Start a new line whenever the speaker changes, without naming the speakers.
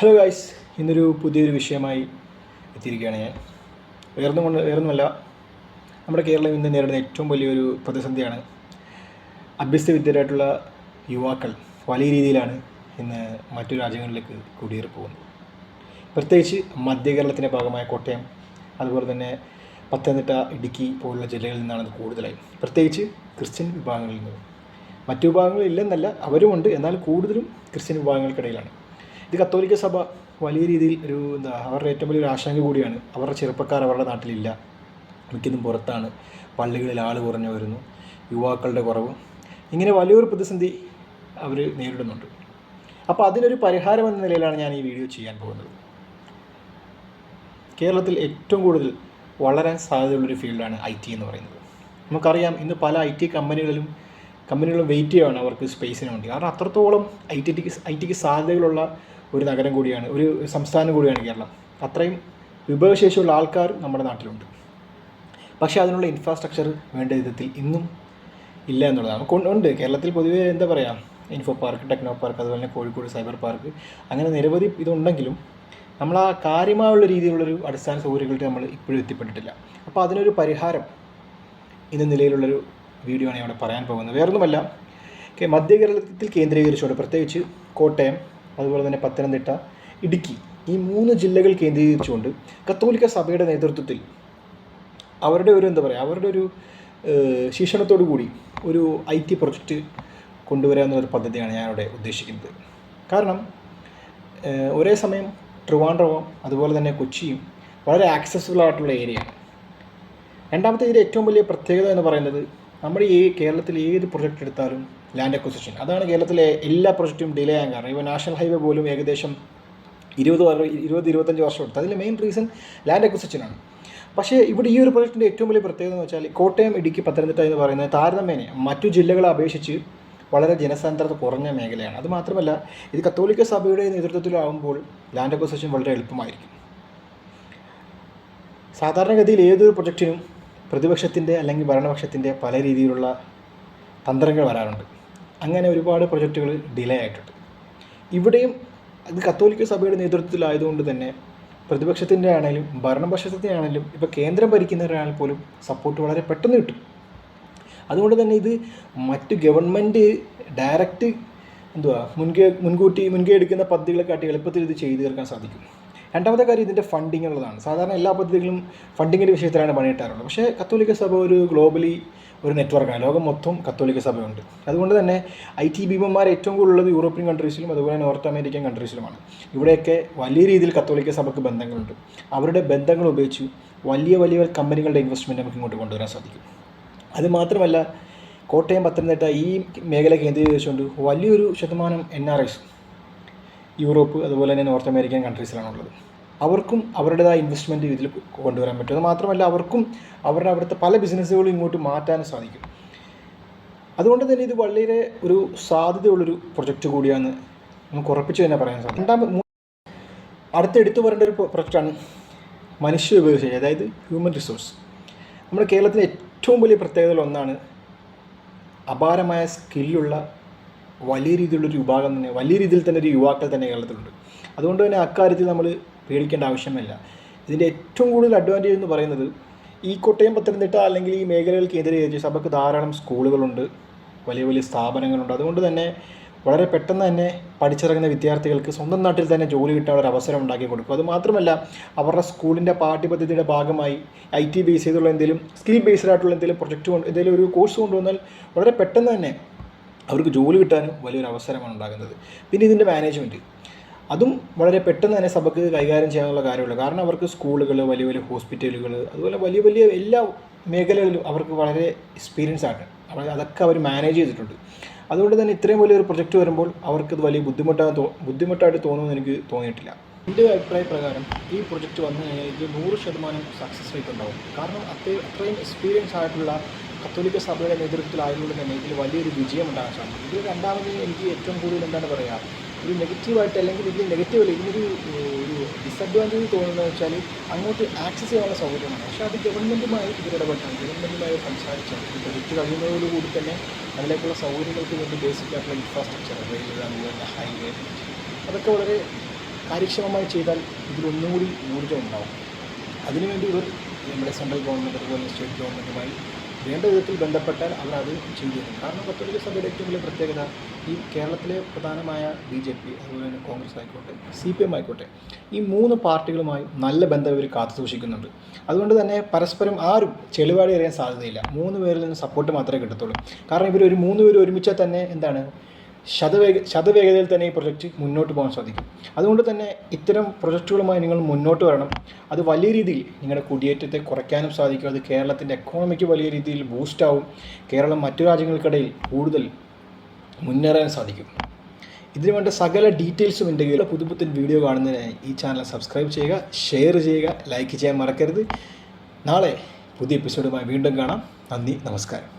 Hello guys, ഇന്നൊരു പുതിയൊരു വിഷയമായി എത്തിയിരിക്കുകയാണ് ഞാൻ. വേറൊന്നുമല്ല, നമ്മുടെ കേരളം ഇന്ന് നേരിടുന്ന ഏറ്റവും വലിയൊരു പ്രതിസന്ധിയാണ്. അഭ്യസ്തവിദ്യരായിട്ടുള്ള യുവാക്കൾ വലിയ രീതിയിലാണ് ഇന്ന് മറ്റു രാജ്യങ്ങളിലേക്ക് കുടിയേറി പോകുന്നത്. പ്രത്യേകിച്ച് മധ്യ കേരളത്തിൻ്റെ ഭാഗമായ കോട്ടയം, അതുപോലെ തന്നെ പത്തനംതിട്ട, ഇടുക്കി പോലുള്ള ജില്ലകളിൽ നിന്നാണ് ഇത് കൂടുതലായി. പ്രത്യേകിച്ച് ക്രിസ്ത്യൻ വിഭാഗങ്ങളിൽ നിന്ന്. മറ്റു വിഭാഗങ്ങളില്ലെന്നല്ല, അവരുമുണ്ട്, എന്നാൽ കൂടുതലും ക്രിസ്ത്യൻ വിഭാഗങ്ങൾക്കിടയിലാണ്. ഇത് കത്തോലിക്ക സഭ വലിയ രീതിയിൽ അവരുടെ ഏറ്റവും വലിയൊരു ആശങ്ക കൂടിയാണ്. അവരുടെ ചെറുപ്പക്കാർ അവരുടെ നാട്ടിലില്ല, മിക്കതും പുറത്താണ്, പള്ളികളിൽ ആൾ കുറഞ്ഞു വരുന്നു, യുവാക്കളുടെ കുറവ്, ഇങ്ങനെ വലിയൊരു പ്രതിസന്ധി അവർ നേരിടുന്നുണ്ട്. അപ്പോൾ അതിനൊരു പരിഹാരം എന്ന നിലയിലാണ് ഞാൻ ഈ വീഡിയോ ചെയ്യാൻ പോകുന്നത്. കേരളത്തിൽ ഏറ്റവും കൂടുതൽ വളരാൻ സാധ്യതയുള്ളൊരു ഫീൽഡാണ് IT എന്ന് പറയുന്നത്. നമുക്കറിയാം, ഇന്ന് പല IT കമ്പനികളും വെയിറ്റ് ചെയ്യുകയാണ് അവർക്ക് സ്പേസിന് വേണ്ടി. കാരണം അത്രത്തോളം ഐ ടിക്ക് സാധ്യതകളുള്ള ഒരു നഗരം കൂടിയാണ്, ഒരു സംസ്ഥാനം കൂടിയാണ് കേരളം. അത്രയും വിഭവശേഷിയുള്ള ആൾക്കാർ നമ്മുടെ നാട്ടിലുണ്ട്. പക്ഷേ അതിനുള്ള ഇൻഫ്രാസ്ട്രക്ചർ വേണ്ട വിധത്തിൽ ഇന്നും ഇല്ല എന്നുള്ളതാണ്. ഉണ്ട് കേരളത്തിൽ പൊതുവേ ഇൻഫോ പാർക്ക്, ടെക്നോ പാർക്ക്, അതുപോലെ തന്നെ കോഴിക്കോട് സൈബർ പാർക്ക്, അങ്ങനെ നിരവധി ഇതുണ്ടെങ്കിലും നമ്മൾ ആ കാര്യമായുള്ള രീതിയിലുള്ളൊരു അടിസ്ഥാന സൗകര്യങ്ങൾക്ക് നമ്മൾ ഇപ്പോഴും എത്തിപ്പെട്ടിട്ടില്ല. അപ്പോൾ അതിനൊരു പരിഹാരം എന്ന നിലയിലുള്ളൊരു വീഡിയോ ആണ് ഇവിടെ പറയാൻ പോകുന്നത്. വേറൊന്നുമല്ല, മധ്യ കേരളത്തിൽ കേന്ദ്രീകരിച്ചുകൊണ്ട്, പ്രത്യേകിച്ച് കോട്ടയം, അതുപോലെ തന്നെ പത്തനംതിട്ട, ഇടുക്കി, ഈ 3 ജില്ലകൾ കേന്ദ്രീകരിച്ചുകൊണ്ട് കത്തോലിക്ക സഭയുടെ നേതൃത്വത്തിൽ അവരുടെ ഒരു ശിക്ഷണത്തോടു കൂടി ഒരു IT പ്രൊജക്റ്റ് കൊണ്ടുവരിക എന്നൊരു പദ്ധതിയാണ് ഞാനിവിടെ ഉദ്ദേശിക്കുന്നത്. കാരണം ഒരേ സമയം ട്രിവാൻഡ്രവും അതുപോലെ തന്നെ കൊച്ചിയും വളരെ ആക്സസിബിൾ ആയിട്ടുള്ള ഏരിയയാണ്. രണ്ടാമത്തെ ഇതിൻ്റെ ഏറ്റവും വലിയ പ്രത്യേകത എന്ന് പറയുന്നത്, നമ്മുടെ ഈ കേരളത്തിൽ ഏത് പ്രൊജക്റ്റ് എടുത്താലും ലാൻഡ് അക്വിസിഷൻ, അതാണ് കേരളത്തിലെ എല്ലാ പ്രൊജക്റ്റും ഡിലേ ആകാൻ കാരണം. ഇപ്പോൾ നാഷണൽ ഹൈവേ പോലും ഏകദേശം 20-25 വർഷം എടുത്തു. അതിൻ്റെ മെയിൻ റീസൺ ലാൻഡ് അക്വിസിഷനാണ്. പക്ഷേ ഇവിടെ ഈ ഒരു പ്രൊജക്റ്റിൻ്റെ ഏറ്റവും വലിയ പ്രത്യേകത എന്ന് വെച്ചാൽ, കോട്ടയം, ഇടുക്കി, പത്തനംതിട്ട എന്ന് പറയുന്നത് താരതമ്യേന മറ്റു ജില്ലകളെ അപേക്ഷിച്ച് വളരെ ജനസാന്ദ്രത കുറഞ്ഞ മേഖലയാണ്. അതുമാത്രമല്ല, ഇത് കത്തോലിക്ക സഭയുടെ നേതൃത്വത്തിലാവുമ്പോൾ ലാൻഡ് അക്വിസിഷൻ വളരെ എളുപ്പമായിരിക്കും. സാധാരണഗതിയിൽ ഏതൊരു പ്രൊജക്റ്റിനും പ്രതിപക്ഷത്തിൻ്റെ അല്ലെങ്കിൽ ഭരണപക്ഷത്തിൻ്റെ പല രീതിയിലുള്ള തന്ത്രങ്ങൾ വരാറുണ്ട്. അങ്ങനെ ഒരുപാട് പ്രൊജക്റ്റുകൾ ഡിലേ ആയിട്ടുണ്ട്. ഇവിടെയും ഇത് കത്തോലിക്ക സഭയുടെ നേതൃത്വത്തിലായതുകൊണ്ട് തന്നെ പ്രതിപക്ഷത്തിൻ്റെ ആണെങ്കിലും ഭരണപക്ഷത്തിൻ്റെ ആണെങ്കിലും ഇപ്പോൾ കേന്ദ്രം ഭരിക്കുന്നവരാണെങ്കിൽ പോലും സപ്പോർട്ട് വളരെ പെട്ടെന്ന് കിട്ടും. അതുകൊണ്ട് തന്നെ ഇത് മറ്റ് ഗവൺമെൻറ് ഡയറക്റ്റ് മുൻകൈ എടുക്കുന്ന പദ്ധതികളെക്കാട്ടി എളുപ്പത്തിൽ ഇത് ചെയ്തു തീർക്കാൻ സാധിക്കും. രണ്ടാമത്തെ കാര്യം ഇതിൻ്റെ ഫണ്ടിങ് ഉള്ളതാണ്. സാധാരണ എല്ലാ പദ്ധതികളും ഫണ്ടിങ്ങിൻ്റെ വിഷയത്തിലാണ് പണിയിട്ടാറുള്ളത്. പക്ഷേ കത്തോലിക്ക സഭ ഒരു ഗ്ലോബലി ഒരു നെറ്റ്വർക്കാണ്, ലോകം മൊത്തം കത്തോലിക്ക സഭയുണ്ട്. അതുകൊണ്ട് തന്നെ IT ഭീമന്മാർ ഏറ്റവും കൂടുതലുള്ളത് യൂറോപ്യൻ കൺട്രീസിലും അതുപോലെ നോർത്ത് അമേരിക്കൻ കൺട്രീസിലുമാണ്. ഇവിടെയൊക്കെ വലിയ രീതിയിൽ കത്തോലിക്ക സഭയ്ക്ക് ബന്ധങ്ങളുണ്ട്. അവരുടെ ബന്ധങ്ങൾ ഉപയോഗിച്ച് വലിയ കമ്പനികളുടെ ഇൻവെസ്റ്റ്മെൻറ്റ് നമുക്ക് ഇങ്ങോട്ട് കൊണ്ടുവരാൻ സാധിക്കും. അതുമാത്രമല്ല, കോട്ടയം, പത്തനംതിട്ട ഈ മേഖല കേന്ദ്രീകരിച്ചുകൊണ്ട് വലിയൊരു ശതമാനം NRIs യൂറോപ്പ് അതുപോലെ തന്നെ നോർത്ത് അമേരിക്കൻ കൺട്രീസിലാണുള്ളത്. അവർക്കും അവരുടേതായ ഇൻവെസ്റ്റ്മെൻറ്റ് ഇതിൽ കൊണ്ടുവരാൻ പറ്റും. അത് മാത്രമല്ല, അവർക്കും അവിടുത്തെ പല ബിസിനസ്സുകളും ഇങ്ങോട്ട് മാറ്റാൻ സാധിക്കും. അതുകൊണ്ട് തന്നെ ഇത് വളരെ ഒരു സാധ്യതയുള്ളൊരു പ്രൊജക്റ്റ് കൂടിയാണ് നമുക്ക് ഉറപ്പിച്ച് തന്നെ പറയാൻ സാധിക്കും. അടുത്തെടുത്തു പറയേണ്ട ഒരു പ്രൊജക്റ്റാണ് മനുഷ്യ വിഭവശേഷി, അതായത് ഹ്യൂമൻ റിസോഴ്സ്. നമ്മുടെ കേരളത്തിലെ ഏറ്റവും വലിയ പ്രത്യേകതകൾ ഒന്നാണ് അപാരമായ സ്കില്ലുള്ള വലിയ രീതിയിൽ തന്നെ ഒരു യുവാക്കൾ തന്നെ കേരളത്തിലുണ്ട്. അതുകൊണ്ട് തന്നെ അക്കാര്യത്തിൽ നമ്മൾ പേടിക്കേണ്ട ആവശ്യമില്ല. ഇതിൻ്റെ ഏറ്റവും കൂടുതൽ അഡ്വാൻറ്റേജ് എന്ന് പറയുന്നത്, ഈ കോട്ടയം, പത്തനംതിട്ട അല്ലെങ്കിൽ ഈ മേഖലകൾ കേന്ദ്രീകരിച്ച് സഭയ്ക്ക് ധാരാളം സ്കൂളുകളുണ്ട്, വലിയ സ്ഥാപനങ്ങളുണ്ട്. അതുകൊണ്ട് തന്നെ വളരെ പെട്ടെന്ന് തന്നെ പഠിച്ചിറങ്ങുന്ന വിദ്യാർത്ഥികൾക്ക് സ്വന്തം നാട്ടിൽ തന്നെ ജോലി കിട്ടാനുള്ള ഒരു അവസരം ഉണ്ടാക്കി കൊടുക്കും. അതുമാത്രമല്ല, അവരുടെ സ്കൂളിൻ്റെ പാഠ്യപദ്ധതിയുടെ ഭാഗമായി IT ബേസ് ചെയ്തുള്ള എന്തെങ്കിലും സ്കിൽ ബേസ്ഡ് ആയിട്ടുള്ള എന്തെങ്കിലും ഒരു കോഴ്സ് കൊണ്ടുവന്നാൽ വളരെ പെട്ടെന്ന് തന്നെ അവർക്ക് ജോലി കിട്ടാനും വലിയൊരു അവസരമാണ് ഉണ്ടാകുന്നത്. പിന്നെ ഇതിൻ്റെ മാനേജ്മെൻറ്റ്, അതും വളരെ പെട്ടെന്ന് തന്നെ സഭയ്ക്ക് കൈകാര്യം ചെയ്യാനുള്ള കാര്യമുള്ളൂ. കാരണം അവർക്ക് സ്കൂളുകൾ, വലിയ ഹോസ്പിറ്റലുകൾ, അതുപോലെ വലിയ എല്ലാ മേഖലകളിലും അവർക്ക് വളരെ എക്സ്പീരിയൻസ് ആണ്. അതൊക്കെ അവർ മാനേജ് ചെയ്തിട്ടുണ്ട്. അതുകൊണ്ട് തന്നെ ഇത്രയും വലിയൊരു പ്രൊജക്റ്റ് വരുമ്പോൾ അവർക്കത് വലിയ ബുദ്ധിമുട്ടായിട്ട് തോന്നുമെന്ന് എനിക്ക് തോന്നിയിട്ടില്ല. എൻ്റെ അഭിപ്രായ പ്രകാരം ഈ പ്രൊജക്റ്റ് വന്നു കഴിഞ്ഞാൽ ഇത് 100% സക്സസ് റേറ്റ് ഉണ്ടാവും. കാരണം അത്രയും എക്സ്പീരിയൻസ് ആയിട്ടുള്ള കത്തോലിക്ക സഭയുടെ നേതൃത്വത്തിലായതുകൊണ്ട് തന്നെ ഇതിൽ വലിയൊരു വിജയം ഉണ്ടാകാൻ സാധിക്കും. ഇത് രണ്ടാമത് എനിക്ക് ഏറ്റവും കൂടുതൽ ഒരു നെഗറ്റീവായിട്ട്, അല്ലെങ്കിൽ ഇതിനൊരു ഡിസഡ്വാൻറ്റേജ് തോന്നുന്നത് വെച്ചാൽ, അങ്ങോട്ട് ആക്സസ് ചെയ്യാനുള്ള സൗകര്യമാണ്. പക്ഷേ അത് ഗവൺമെൻറ്റുമായി ഗവൺമെൻറ്റുമായി സംസാരിച്ചാൽ ഈ പ്രൊജക്റ്റ് കഴിയുന്നതോടുകൂടി തന്നെ അതിലേക്കുള്ള സൗകര്യങ്ങൾക്ക് വേണ്ടി ബേസിക് ആയിട്ടുള്ള ഇൻഫ്രാസ്ട്രക്ചർ, റെയിൽവേ, അതുപോലെ ഹൈവേ, അതൊക്കെ വളരെ കാര്യക്ഷമമായി ചെയ്താൽ ഇതിലൊന്നും കൂടി ഊർജ്ജം ഉണ്ടാവും. അതിനുവേണ്ടി ഇവർ നമ്മുടെ സെൻട്രൽ ഗവൺമെൻറ് അതുപോലെ സ്റ്റേറ്റ് ഗവൺമെൻറ്റുമായി വേണ്ട വിധത്തിൽ ബന്ധപ്പെട്ടാൽ അവർ അത് ചെയ്തു തരും. കാരണം കത്തോലിക്ക സഭയുടെ ഏറ്റവും വലിയ പ്രത്യേകത ഈ കേരളത്തിലെ പ്രധാനമായ BJP അതുപോലെ തന്നെ കോൺഗ്രസ് ആയിക്കോട്ടെ CPM ആയിക്കോട്ടെ, ഈ 3 പാർട്ടികളുമായി നല്ല ബന്ധം ഇവർ കാത്തു സൂക്ഷിക്കുന്നുണ്ട്. അതുകൊണ്ട് തന്നെ പരസ്പരം ആരും ചെളിവാടി എറിയാൻ സാധ്യതയില്ല. 3 പേരിൽ നിന്ന് സപ്പോർട്ട് മാത്രമേ കിട്ടത്തുള്ളൂ. കാരണം ഇവർ 3 പേര് ഒരുമിച്ചാൽ തന്നെ എന്താണ് ശതവേഗതയിൽ തന്നെ ഈ പ്രൊജക്റ്റ് മുന്നോട്ട് പോകാൻ സാധിക്കും. അതുകൊണ്ട് തന്നെ ഇത്തരം പ്രൊജക്റ്റുകളുമായി നിങ്ങൾ മുന്നോട്ട് വരണം. അത് വലിയ രീതിയിൽ നിങ്ങളുടെ കുടിയേറ്റത്തെ കുറയ്ക്കാനും സാധിക്കും. അത് കേരളത്തിൻ്റെ എക്കോണമിക്ക് വലിയ രീതിയിൽ ബൂസ്റ്റാവും. കേരളം മറ്റു രാജ്യങ്ങൾക്കിടയിൽ കൂടുതൽ മുന്നേറാൻ സാധിക്കും. ഇതിനു വേണ്ട സകല ഡീറ്റെയിൽസും എൻ്റെ കയ്യിൽ. പുതുപുത്തൻ വീഡിയോ കാണുന്നതിനായി ഈ ചാനൽ സബ്സ്ക്രൈബ് ചെയ്യുക, ഷെയർ ചെയ്യുക, ലൈക്ക് ചെയ്യാൻ മറക്കരുത്. നാളെ പുതിയ എപ്പിസോഡുമായി വീണ്ടും കാണാം. നന്ദി, നമസ്കാരം.